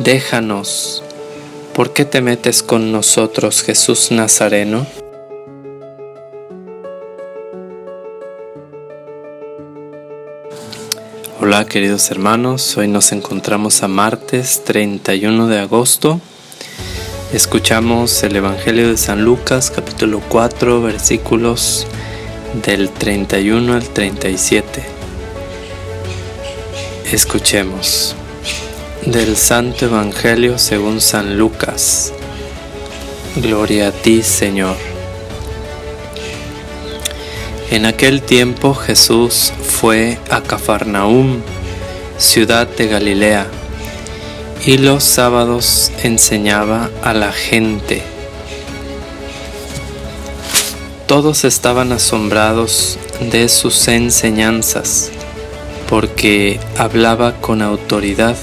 Déjanos. ¿Por qué te metes con nosotros, Jesús Nazareno? Hola queridos hermanos, hoy nos encontramos a martes 31 de agosto. Escuchamos el Evangelio de San Lucas, capítulo 4, versículos del 31 al 37. Escuchemos. Del Santo Evangelio según San Lucas. Gloria a ti, Señor. En aquel tiempo Jesús fue a Cafarnaúm, ciudad de Galilea, y los sábados enseñaba a la gente. Todos estaban asombrados de sus enseñanzas, porque hablaba con autoridad.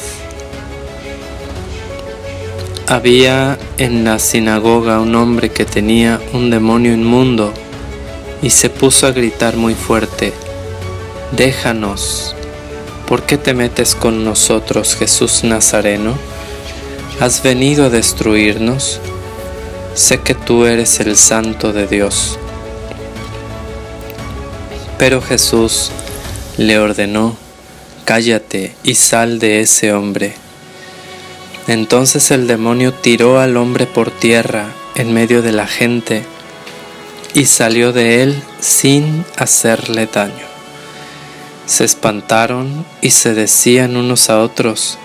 Había en la sinagoga un hombre que tenía un demonio inmundo y se puso a gritar muy fuerte: «Déjanos, ¿por qué te metes con nosotros, Jesús Nazareno? ¿Has venido a destruirnos? Sé que tú eres el Santo de Dios». Pero Jesús le ordenó: «Cállate y sal de ese hombre». Entonces el demonio tiró al hombre por tierra en medio de la gente y salió de él sin hacerle daño. Se espantaron y se decían unos a otros: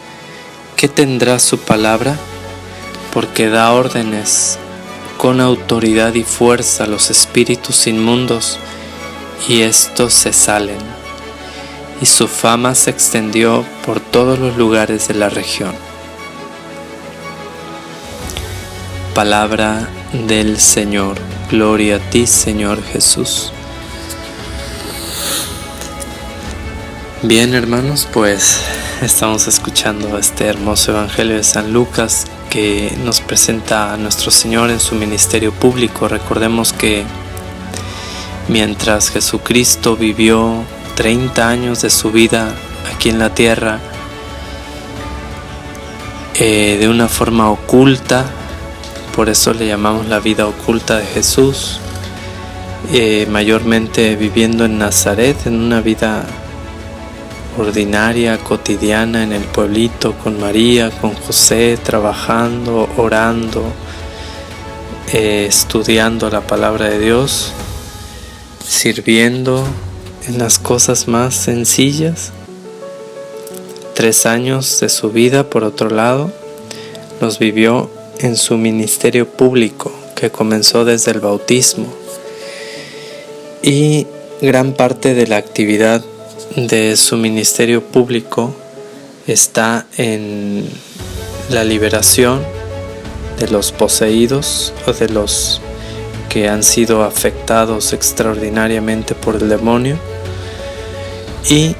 ¿qué tendrá su palabra? Porque da órdenes con autoridad y fuerza a los espíritus inmundos, y estos se salen. Y su fama se extendió por todos los lugares de la región. Palabra del Señor. Gloria a ti, Señor Jesús. Bien, hermanos, pues estamos escuchando este hermoso Evangelio de San Lucas que nos presenta a nuestro Señor en su ministerio público. Recordemos que mientras Jesucristo vivió 30 años de su vida aquí en la tierra, de una forma oculta, por eso le llamamos la vida oculta de Jesús, mayormente viviendo en Nazaret, en una vida ordinaria, cotidiana, en el pueblito, con María, con José, trabajando, orando, estudiando la palabra de Dios, sirviendo en las cosas más sencillas. 3 años de su vida, por otro lado, los vivió en su ministerio público, que comenzó desde el bautismo, y gran parte de la actividad de su ministerio público está en la liberación de los poseídos o de los que han sido afectados extraordinariamente por el demonio, y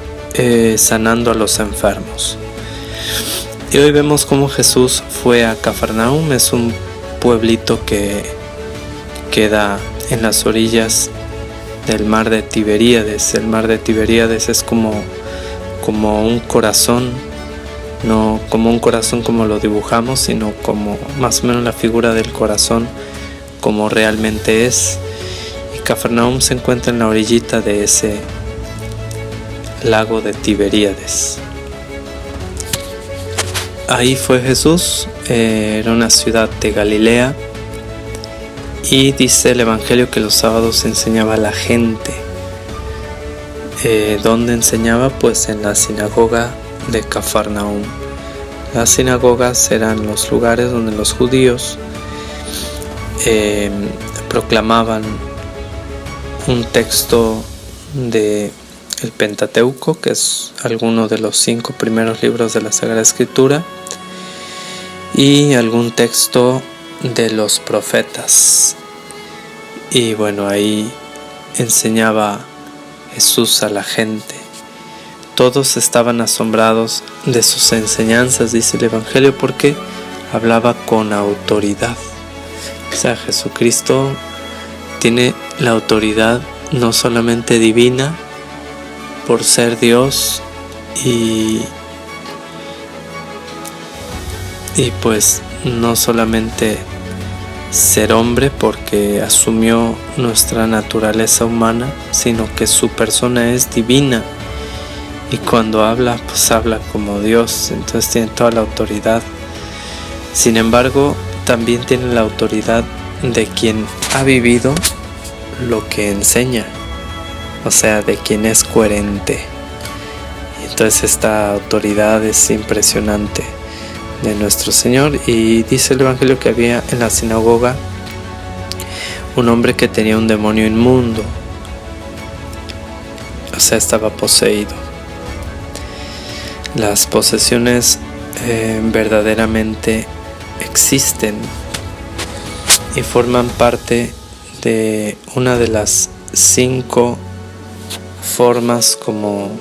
sanando a los enfermos. Y hoy vemos cómo Jesús fue a Cafarnaúm. Es un pueblito que queda en las orillas del mar de Tiberíades. El mar de Tiberíades es como un corazón, no como un corazón como lo dibujamos, sino como más o menos la figura del corazón como realmente es. Y Cafarnaúm se encuentra en la orillita de ese lago de Tiberíades. Ahí fue Jesús, era una ciudad de Galilea, y dice el Evangelio que los sábados enseñaba a la gente. ¿Dónde enseñaba? Pues en la sinagoga de Cafarnaúm. Las sinagogas eran los lugares donde los judíos proclamaban un texto de el Pentateuco, que es alguno de los 5 primeros libros de la Sagrada Escritura, y algún texto de los profetas. Y bueno, ahí enseñaba Jesús a la gente. Todos estaban asombrados de sus enseñanzas, dice el Evangelio, porque hablaba con autoridad. O sea, Jesucristo tiene la autoridad no solamente divina por ser Dios y y pues no solamente ser hombre porque asumió nuestra naturaleza humana, sino que su persona es divina, y cuando habla, pues habla como Dios, entonces tiene toda la autoridad. Sin embargo, también tiene la autoridad de quien ha vivido lo que enseña, o sea, de quien es coherente. Y entonces esta autoridad es impresionante de nuestro Señor. Y dice el Evangelio que había en la sinagoga un hombre que tenía un demonio inmundo, o sea, estaba poseído. Las posesiones verdaderamente existen y forman parte de una de las 5 formas como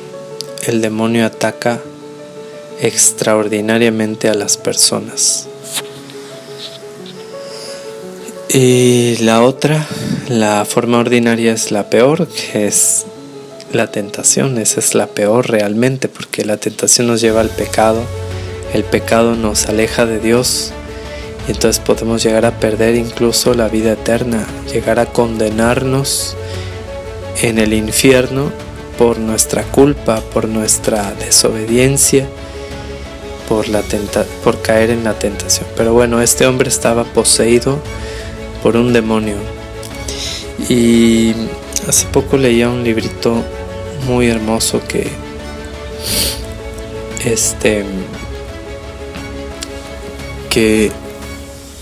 el demonio ataca extraordinariamente a las personas. Y la otra, la forma ordinaria, es la peor, que es la tentación. Esa es la peor realmente, porque la tentación nos lleva al pecado, el pecado nos aleja de Dios, y entonces podemos llegar a perder incluso la vida eterna, llegar a condenarnos en el infierno por nuestra culpa, por nuestra desobediencia, por caer en la tentación. Pero bueno, este hombre estaba poseído por un demonio. Y hace poco leía un librito muy hermoso que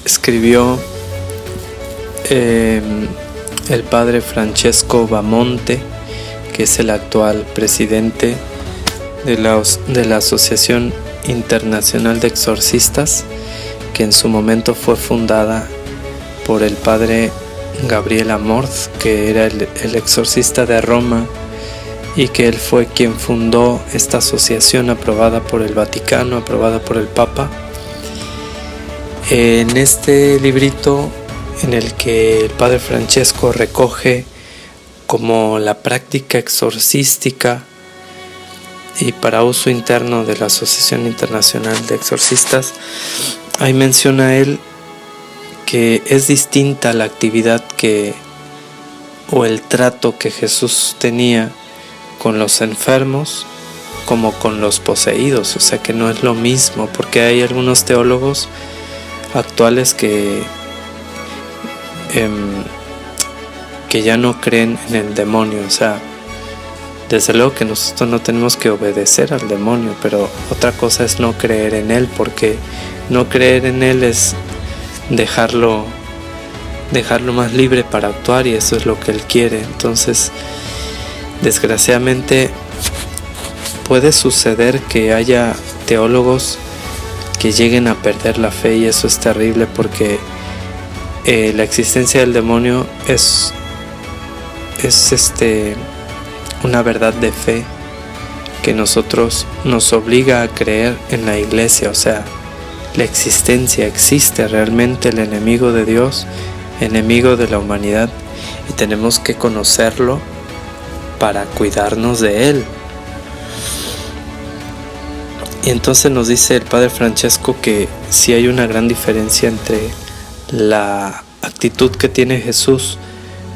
escribió el padre Francesco Bamonte, que es el actual presidente de la Asociación Internacional de Exorcistas, que en su momento fue fundada por el padre Gabriel Amorth, que era el exorcista de Roma, y que él fue quien fundó esta asociación aprobada por el Vaticano, aprobada por el Papa. En este librito, en el que el padre Francesco recoge como la práctica exorcística y para uso interno de la Asociación Internacional de Exorcistas, ahí menciona él que es distinta la actividad o el trato que Jesús tenía con los enfermos como con los poseídos, o sea que no es lo mismo, porque hay algunos teólogos actuales que ya no creen en el demonio. O sea, desde luego que nosotros no tenemos que obedecer al demonio, pero otra cosa es no creer en él, porque no creer en él es dejarlo más libre para actuar, y eso es lo que él quiere. Entonces, desgraciadamente puede suceder que haya teólogos que lleguen a perder la fe, y eso es terrible, porque la existencia del demonio es una verdad de fe que nosotros nos obliga a creer en la iglesia. O sea, la existencia existe realmente, el enemigo de Dios, enemigo de la humanidad, y tenemos que conocerlo para cuidarnos de él. Y entonces nos dice el padre Francesco que sí hay una gran diferencia entre la actitud que tiene Jesús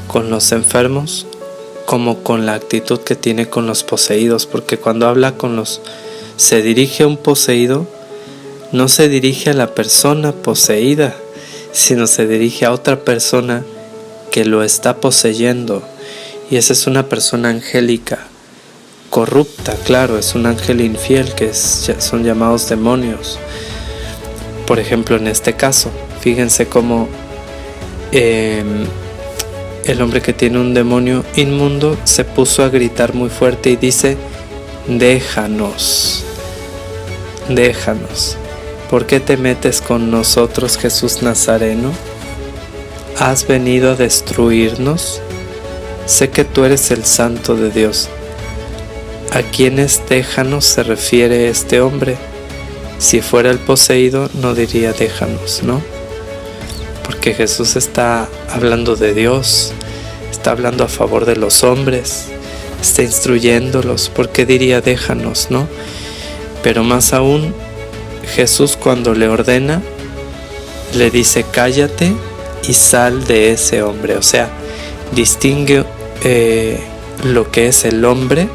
con los enfermos como con la actitud que tiene con los poseídos, porque cuando habla se dirige a un poseído, no se dirige a la persona poseída, sino se dirige a otra persona que lo está poseyendo, y esa es una persona angélica, corrupta, claro, es un ángel infiel, que son llamados demonios. Por ejemplo, en este caso, fíjense cómo el hombre que tiene un demonio inmundo se puso a gritar muy fuerte y dice: déjanos, ¿por qué te metes con nosotros, Jesús Nazareno? ¿Has venido a destruirnos? Sé que tú eres el Santo de Dios. ¿A quiénes déjanos se refiere este hombre? Si fuera el poseído, no diría déjanos, ¿no? Porque Jesús está hablando de Dios, está hablando a favor de los hombres, está instruyéndolos. ¿Por qué diría déjanos, no? Pero más aún, Jesús, cuando le ordena, le dice: cállate y sal de ese hombre. O sea, distingue lo que es el hombre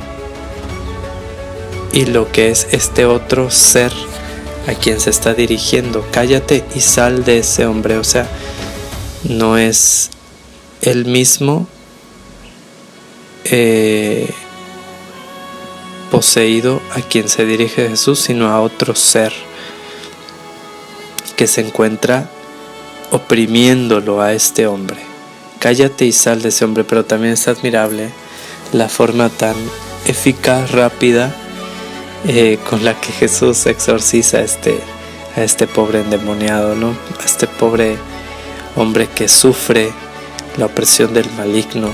y lo que es este otro ser a quien se está dirigiendo. Cállate y sal de ese hombre. O sea, no es el mismo poseído a quien se dirige Jesús, sino a otro ser que se encuentra oprimiéndolo a este hombre. Cállate y sal de ese hombre. Pero también es admirable la forma tan eficaz, rápida, con la que Jesús exorciza a este pobre endemoniado, ¿no? A este pobre hombre que sufre la opresión del maligno.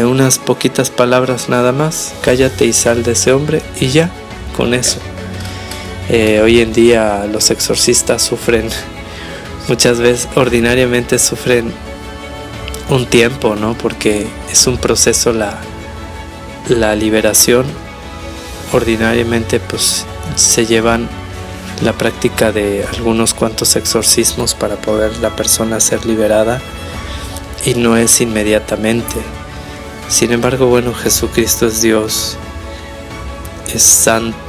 Unas poquitas palabras nada más: cállate y sal de ese hombre, y ya, con eso. Hoy en día los exorcistas sufren, muchas veces, ordinariamente sufren un tiempo, ¿no? Porque es un proceso la liberación. Ordinariamente pues se llevan la práctica de algunos cuantos exorcismos para poder la persona ser liberada, y no es inmediatamente. Sin embargo, bueno, Jesucristo es Dios, es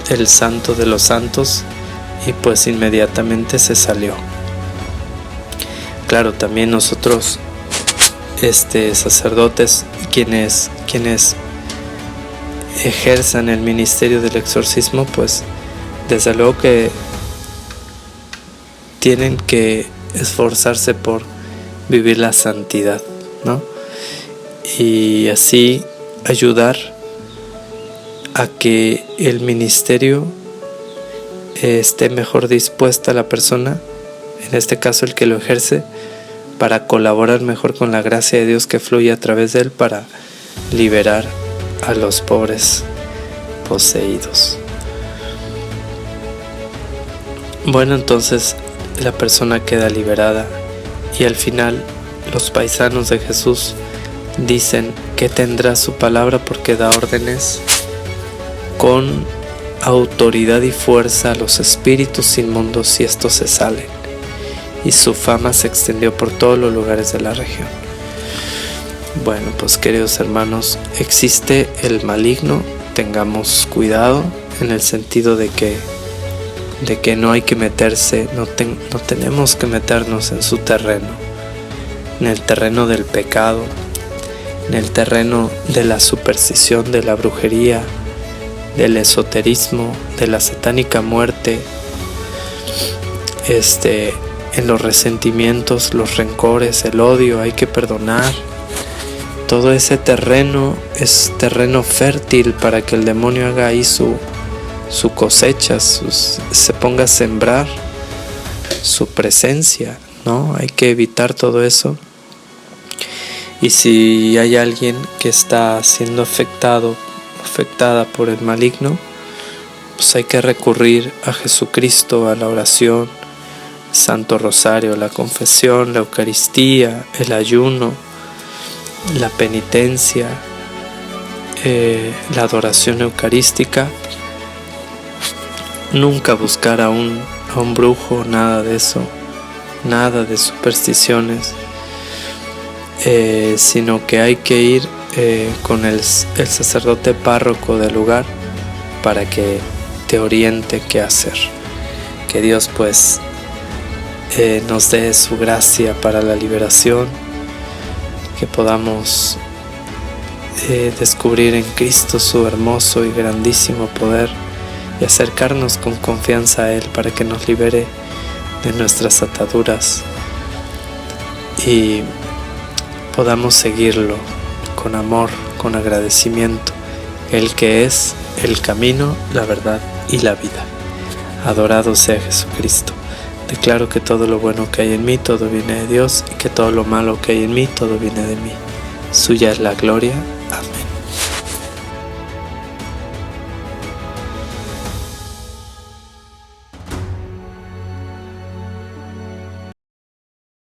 el santo de los santos, y pues inmediatamente se salió. Claro, también nosotros, sacerdotes, quienes ejerzan el ministerio del exorcismo, pues desde luego que tienen que esforzarse por vivir la santidad, ¿no? Y así ayudar a que el ministerio esté mejor dispuesta la persona, en este caso el que lo ejerce, para colaborar mejor con la gracia de Dios que fluye a través de él para liberar a los pobres poseídos. Bueno, entonces la persona queda liberada, y al final los paisanos de Jesús dicen que tendrá su palabra porque da órdenes con autoridad y fuerza a los espíritus inmundos, y estos se salen, y su fama se extendió por todos los lugares de la región. Bueno, pues queridos hermanos, existe el maligno, tengamos cuidado en el sentido de que no hay que meterse, no tenemos que meternos en su terreno, en el terreno del pecado, en el terreno de la superstición, de la brujería, del esoterismo, de la satánica muerte, en los resentimientos, los rencores, el odio. Hay que perdonar. Todo ese terreno es terreno fértil para que el demonio haga ahí su cosecha, se ponga a sembrar su presencia, ¿no? Hay que evitar todo eso. Y si hay alguien que está siendo afectada por el maligno, pues hay que recurrir a Jesucristo, a la oración, Santo Rosario, la confesión, la Eucaristía, el ayuno, la penitencia, la adoración eucarística. Nunca buscar a un brujo, nada de eso, nada de supersticiones, sino que hay que ir con el sacerdote párroco del lugar para que te oriente qué hacer. Que Dios pues nos dé su gracia para la liberación, que podamos descubrir en Cristo su hermoso y grandísimo poder, y acercarnos con confianza a Él para que nos libere de nuestras ataduras y podamos seguirlo con amor, con agradecimiento, Él que es el camino, la verdad y la vida. Adorado sea Jesucristo. Declaro que todo lo bueno que hay en mí, todo viene de Dios, y que todo lo malo que hay en mí, todo viene de mí. Suya es la gloria.